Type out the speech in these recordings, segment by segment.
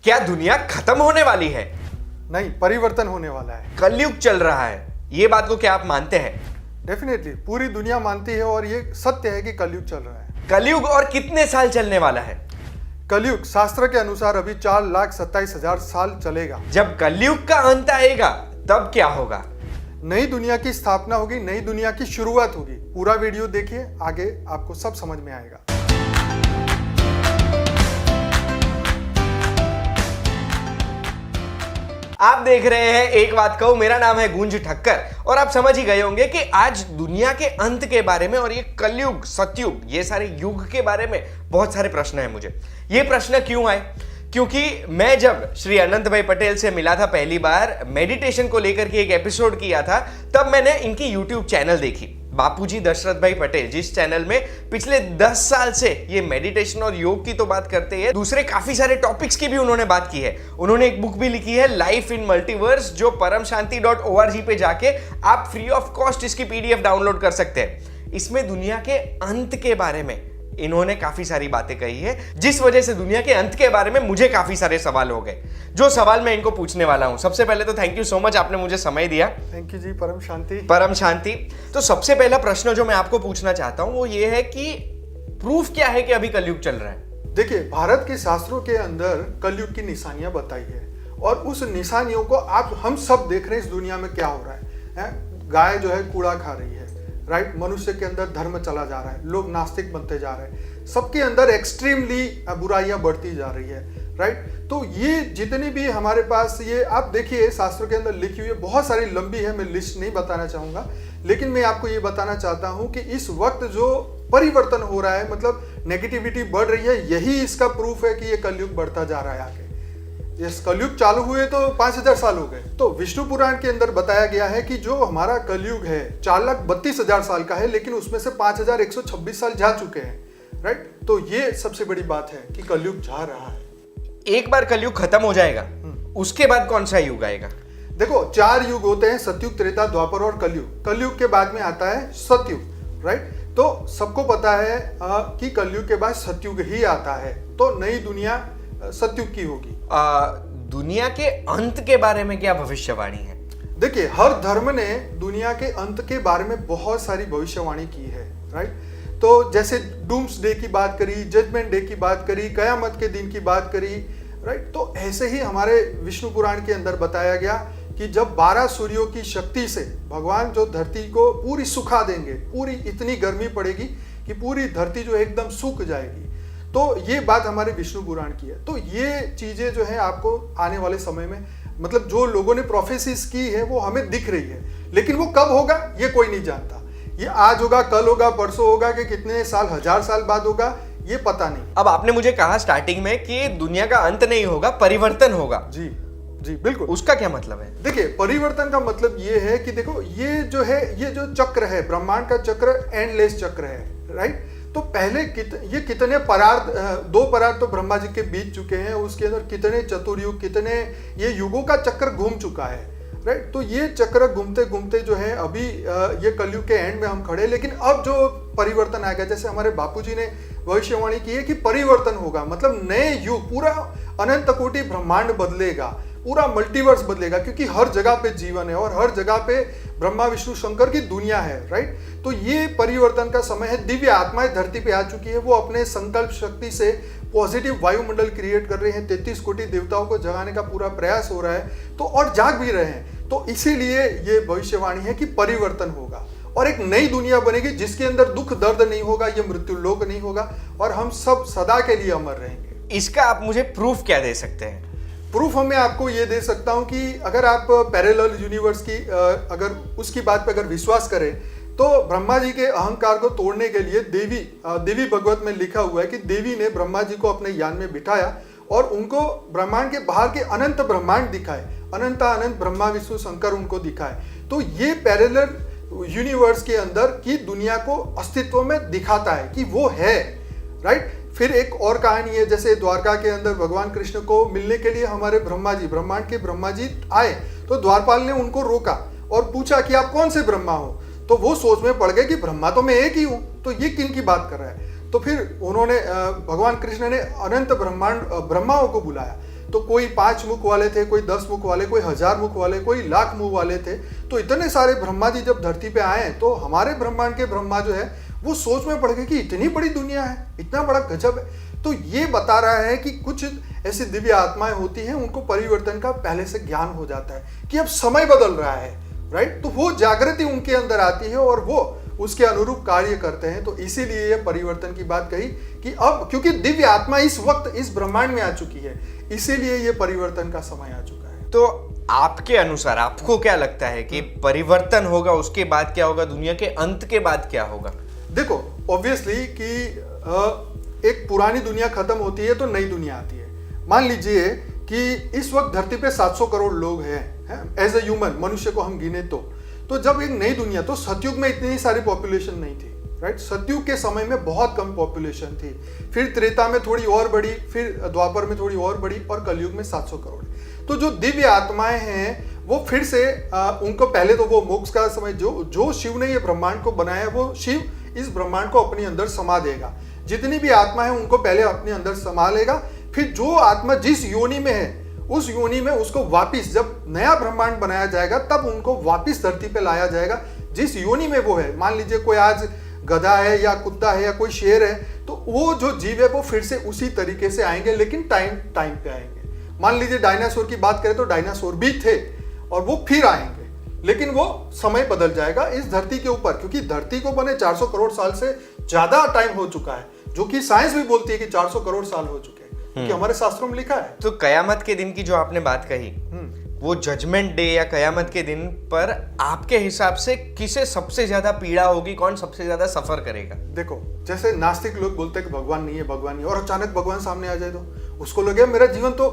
क्या दुनिया खत्म होने वाली है? नहीं, परिवर्तन होने वाला है। कलयुग चल रहा है, ये बात को क्या आप मानते हैं? डेफिनेटली पूरी दुनिया मानती है और ये सत्य है कि कलयुग चल रहा है। कलयुग और कितने साल चलने वाला है? कलयुग शास्त्र के अनुसार अभी 4,27,000 साल चलेगा। जब कलयुग का अंत आएगा तब क्या होगा? नई दुनिया की स्थापना होगी, नई दुनिया की शुरुआत होगी। पूरा वीडियो देखिए, आगे आपको सब समझ में आएगा। आप देख रहे हैं एक बात कहूं, मेरा नाम है गूंज ठक्कर और आप समझ ही गए होंगे कि आज दुनिया के अंत के बारे में और ये कलयुग, सतयुग, ये सारे युग के बारे में बहुत सारे प्रश्न हैं मुझे। ये प्रश्न क्यों आए? क्योंकि मैं जब श्री अनंत भाई पटेल से मिला था पहली बार, मेडिटेशन को लेकर के एक एपिसोड किया था, तब मैंने इनकी यूट्यूब चैनल देखी, बापूजी दशरथ भाई पटेल, जिस चैनल में पिछले 10 साल से ये मेडिटेशन और योग की तो बात करते हैं, दूसरे काफी सारे टॉपिक्स की भी उन्होंने बात की है। उन्होंने एक बुक भी लिखी है, लाइफ इन मल्टीवर्स, जो paramshanti.org पे जाके आप फ्री ऑफ कॉस्ट इसकी पीडीएफ डाउनलोड कर सकते हैं। इसमें दुनिया के अंत के बारे में इन्होंने काफी सारी बातें कही है, जिस वजह से दुनिया के अंत के बारे में मुझे काफी सारे सवाल हो गए, जो सवाल मैं इनको पूछने वाला हूं। सबसे पहले तो थैंक यू सो मच, आपने मुझे समय दिया। थैंक यू जी। परम शांति। परम शांति। तो सबसे पहला प्रश्न जो मैं आपको पूछना चाहता हूं वो ये है कि प्रूफ क्या है कि अभी कलयुग चल रहा है? देखिए, भारत के शास्त्रों के अंदर कलयुग की निशानियां बताई है और उस निशानियों को हम सब देख रहे हैं। इस दुनिया में क्या हो रहा है? गाय जो है कूड़ा खा रही है, राइट? मनुष्य के अंदर धर्म चला जा रहा है, लोग नास्तिक बनते जा रहे हैं, सबके अंदर एक्सट्रीमली बुराइयां बढ़ती जा रही है, राइट? तो ये जितनी भी हमारे पास, ये आप देखिए शास्त्रों के अंदर लिखी हुई है, बहुत सारी लंबी है, मैं लिस्ट नहीं बताना चाहूंगा, लेकिन मैं आपको ये बताना चाहता हूं कि इस वक्त जो परिवर्तन हो रहा है, मतलब नेगेटिविटी बढ़ रही है, यही इसका प्रूफ है कि ये कलयुग बढ़ता जा रहा है आगे। ये कलयुग चालू हुए तो 5,000 साल हो गए। तो विष्णु पुराण के अंदर बताया गया है कि जो हमारा कलयुग है 4,32,000 साल का है, लेकिन उसमें से 5,126 साल जा चुके हैं, राइट? तो ये सबसे बड़ी बात है कि कलयुग जा रहा है। एक बार कलयुग खत्म हो जाएगा, उसके बाद कौन सा युग आएगा? देखो, 4 युग होते हैं, सतयुग, त्रेता, द्वापर और कलयुग। कलयुग के बाद में आता है सतयुग, राइट? तो सबको पता है कि कलयुग के बाद सतयुग ही आता है, तो नई दुनिया सतयुग की होगी। दुनिया के अंत के बारे में क्या भविष्यवाणी है? देखिए, हर धर्म ने दुनिया के अंत के बारे में बहुत सारी भविष्यवाणी की है, राइट? तो जैसे डूम्स डे की बात करी, जजमेंट डे की बात करी, कयामत के दिन की बात करी, राइट? तो ऐसे ही हमारे विष्णु पुराण के अंदर बताया गया कि जब 12 सूर्यों की शक्ति से भगवान जो धरती को पूरी सुखा देंगे, पूरी इतनी गर्मी पड़ेगी कि पूरी धरती जो एकदम सूख जाएगी। तो ये बात हमारे विष्णु पुराण की है। तो ये चीजें जो है आपको आने वाले समय में, मतलब जो लोगों ने प्रोफेसीज की है वो हमें दिख रही है, लेकिन वो कब होगा ये कोई नहीं जानता। ये आज होगा, कल होगा, परसों होगा, कि कितने साल, 1000 साल बाद होगा, ये पता नहीं। अब आपने मुझे कहा स्टार्टिंग में कि दुनिया का अंत नहीं होगा, परिवर्तन होगा। जी जी, बिल्कुल। उसका क्या मतलब है? देखिए, परिवर्तन का मतलब ये है कि देखो, ये जो है, ये जो चक्र है, ब्रह्मांड का चक्र एंडलेस चक्र है, राइट? तो पहले ये कितने परार्थ, 2 परार्थ तो ब्रह्मा जी के बीत चुके हैं, उसके अंदर कितने चतुर्युग, कितने ये युगों का चक्र घूम चुका है, राइट? तो ये चक्र घूमते घूमते जो है अभी ये कलयुग के एंड में हम खड़े। लेकिन अब जो परिवर्तन आएगा, जैसे हमारे बापूजी ने भविष्यवाणी की है कि परिवर्तन होगा, मतलब नए युग, पूरा अनंत कोटि ब्रह्मांड बदलेगा, पूरा मल्टीवर्स बदलेगा, क्योंकि हर जगह पे जीवन है और हर जगह पे ब्रह्मा विष्णु शंकर की दुनिया है, राइट? तो ये परिवर्तन का समय है। दिव्य आत्माएं धरती पे आ चुकी है, वो अपने संकल्प शक्ति से पॉजिटिव वायुमंडल क्रिएट कर रहे हैं, 33 कोटि देवताओं को जगाने का पूरा प्रयास हो रहा है, तो और जाग भी रहे हैं। तो इसीलिए ये भविष्यवाणी है कि परिवर्तन होगा और एक नई दुनिया बनेगी, जिसके अंदर दुख दर्द नहीं होगा, ये मृत्यु लोक नहीं होगा, और हम सब सदा के लिए अमर रहेंगे। इसका आप मुझे प्रूफ क्या दे सकते हैं? प्रूफ मैं आपको ये दे सकता हूं कि अगर आप पैरेलल यूनिवर्स की अगर उसकी बात पे अगर विश्वास करें, तो ब्रह्मा जी के अहंकार को तोड़ने के लिए देवी भगवत में लिखा हुआ है कि देवी ने ब्रह्मा जी को अपने यान में बिठाया और उनको ब्रह्मांड के बाहर के अनंत ब्रह्मांड दिखाए, अनंत ब्रह्मा विष्णु शंकर उनको दिखाए। तो ये पैरेलल यूनिवर्स के अंदर की दुनिया को अस्तित्व में दिखाता है कि वो है, राइट? फिर एक और कहानी है, जैसे द्वारका के अंदर भगवान कृष्ण को मिलने के लिए हमारे ब्रह्मा जी, ब्रह्मांड के ब्रह्मा जी आए, तो द्वारपाल ने उनको रोका और पूछा कि आप कौन से ब्रह्मा हो? तो वो सोच में पड़ गए कि ब्रह्मा तो मैं एक ही हूं, तो ये किन की बात कर रहा है? तो फिर उन्होंने भगवान कृष्ण ने अनंत ब्रह्मांड ब्रह्माओं को बुलाया, तो कोई 5 मुख वाले थे, कोई 10 मुख वाले, कोई 1000 मुख वाले, कोई लाख मुख वाले थे। तो इतने सारे ब्रह्मा जी जब धरती पे आए तो हमारे ब्रह्मांड के ब्रह्मा जो है वो सोच में पड़ गए कि इतनी बड़ी दुनिया है, इतना बड़ा गजब है। तो ये बता रहा है कि कुछ ऐसी दिव्य आत्माएं होती हैं, उनको परिवर्तन का पहले से ज्ञान हो जाता है कि अब समय बदल रहा है, राइट। तो वो जागृति उनके अंदर आती है और वो उसके अनुरूप कार्य करते हैं। तो इसीलिए ये परिवर्तन की बात कही कि अब क्योंकि दिव्य आत्मा इस वक्त इस ब्रह्मांड में आ चुकी है, इसीलिए ये परिवर्तन का समय आ चुका है। तो आपके अनुसार आपको क्या लगता है कि परिवर्तन होगा, उसके बाद क्या होगा, दुनिया के अंत के बाद क्या होगा? देखो, ऑब्वियसली कि एक पुरानी दुनिया खत्म होती है तो नई दुनिया आती है। मान लीजिए कि इस वक्त धरती पे 700 करोड़ लोग हैं एज ए ह्यूमन, मनुष्य को हम गिने तो जब एक नई दुनिया, तो सतयुग में इतनी सारी पॉपुलेशन नहीं थी, राइट। सतयुग के समय में बहुत कम पॉपुलेशन थी, फिर त्रेता में थोड़ी और बढ़ी, फिर द्वापर में थोड़ी और बढ़ी और कलयुग में 700 करोड़। तो जो दिव्य आत्माएं हैं वो फिर से उनको पहले तो वो मोक्ष का समय, जो शिव ने ये ब्रह्मांड को बनाया, वो शिव इस ब्रह्मांड को अपने अंदर समा देगा। जितनी भी आत्मा है उनको पहले अपने अंदर समा लेगा, फिर जो आत्मा जिस योनि में है उस योनि में उसको वापिस, जब नया ब्रह्मांड बनाया जाएगा तब उनको वापिस धरती पे लाया जाएगा जिस योनि में वो है। मान लीजिए कोई आज गधा है या कुत्ता है या कोई शेर है, तो वो जो जीव है वो फिर से उसी तरीके से आएंगे, लेकिन टाइम पे आएंगे। मान लीजिए डायनासोर की बात करें तो डायनासोर भी थे और वो फिर आएंगे, लेकिन वो समय बदल जाएगा इस धरती के ऊपर, क्योंकि धरती को बने 400 करोड़ साल से ज्यादा टाइम हो चुका है, जो कि साइंस भी बोलती है कि 400 करोड़ साल हो चुके हैं, क्योंकि हमारे शास्त्रों में लिखा है। तो कयामत के दिन की जो आपने बात कही, वो जजमेंट डे या कयामत के दिन पर आपके हिसाब से किसे सबसे ज्यादा पीड़ा होगी, कौन सबसे ज्यादा सफर करेगा? देखो, जैसे नास्तिक लोग बोलते हैं कि भगवान नहीं है, भगवान नहीं है, और अचानक भगवान सामने आ जाए तो उसको लगे मेरा जीवन तो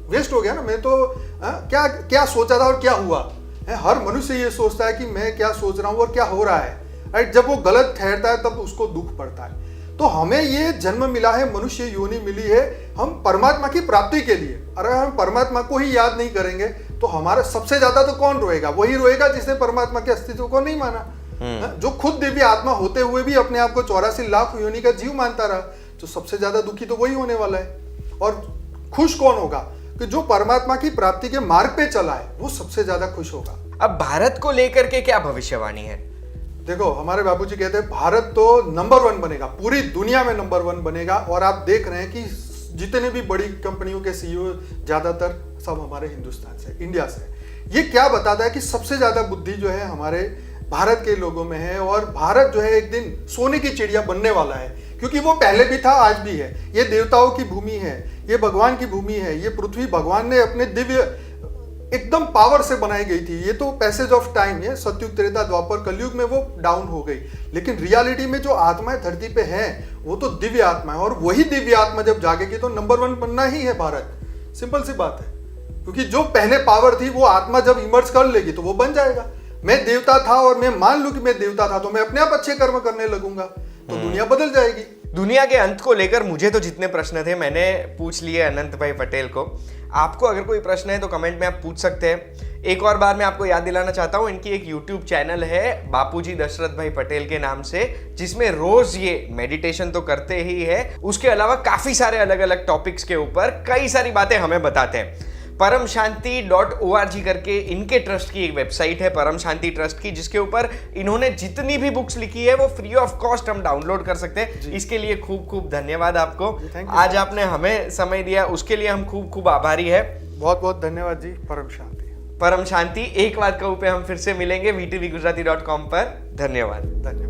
वेस्ट हो गया ना, मैं तो क्या क्या सोचा था और क्या हुआ है। हर मनुष्य ये सोचता है कि मैं क्या सोच रहा हूँ और क्या हो रहा है, राइट। जब वो गलत ठहरता है तब उसको दुख पड़ता है। तो हमें ये जन्म मिला है, मनुष्य योनि मिली है हम परमात्मा की प्राप्ति के लिए। अगर हम परमात्मा को ही याद नहीं करेंगे तो हमारा सबसे ज्यादा तो कौन रोएगा? वही रोएगा जिसने परमात्मा के अस्तित्व को नहीं माना, जो खुद दिव्य आत्मा होते हुए भी अपने आप को 84 लाख योनि का जीव मानता रहा। तो सबसे ज्यादा दुखी तो वही होने वाला है। और खुश कौन होगा? कि जो परमात्मा की प्राप्ति के मार्ग पे चला है वो सबसे ज्यादा खुश होगा। अब भारत को लेकर के क्या भविष्यवाणी है? देखो, हमारे बाबूजी कहते हैं भारत तो नंबर 1 बनेगा, पूरी दुनिया में नंबर 1 बनेगा। और आप देख रहे हैं कि जितने भी बड़ी कंपनियों के सीईओ ज्यादातर सब हमारे हिंदुस्तान से, इंडिया से। ये क्या बताता है कि सबसे ज्यादा बुद्धि जो है हमारे भारत के लोगों में है, और भारत जो है एक दिन सोने की चिड़िया बनने वाला है, क्योंकि वो पहले भी था, आज भी है। ये देवताओं की भूमि है, ये भगवान की भूमि है। ये पृथ्वी भगवान ने अपने दिव्य एकदम पावर से बनाई गई थी। ये तो पैसेज ऑफ टाइम है, सतयुग, त्रेता, द्वापर, कलयुग में वो डाउन हो गई, लेकिन रियलिटी में जो आत्माएं धरती पे हैं वो तो दिव्य आत्मा है। और वही दिव्य आत्मा जब जागेगी तो नंबर 1 बनना ही है भारत। सिंपल सी बात है, क्योंकि जो पहले पावर थी वो आत्मा जब इमर्ज कर लेगी तो वो बन जाएगा। मैं देवता था और मैं मान लूं कि मैं देवता था तो मैं अपने आप अच्छे कर्म करने लगूंगा, तो दुनिया बदल जाएगी। दुनिया के अंत को लेकर मुझे तो जितने प्रश्न थे मैंने पूछ लिए अनंत भाई पटेल को। आपको अगर कोई प्रश्न है तो कमेंट में आप पूछ सकते हैं। एक और बार मैं आपको याद दिलाना चाहता हूं, इनकी एक यूट्यूब चैनल है बापूजी दशरथ भाई पटेल के नाम से, जिसमें रोज ये मेडिटेशन तो करते ही है, उसके अलावा काफी सारे अलग अलग टॉपिक्स के ऊपर कई सारी बातें हमें बताते हैं। परमशांति.org करके इनके ट्रस्ट की एक वेबसाइट है, परम शांति ट्रस्ट की, जिसके ऊपर इन्होंने जितनी भी बुक्स लिखी है वो फ्री ऑफ कॉस्ट हम डाउनलोड कर सकते हैं। इसके लिए खूब खूब धन्यवाद आपको। आज आपने हमें समय दिया, उसके लिए हम खूब खूब आभारी है। बहुत बहुत धन्यवाद जी। परम शांति। परम शांति। एक बात कहूं पे हम फिर से मिलेंगे VTVGujarati.com पर। धन्यवाद।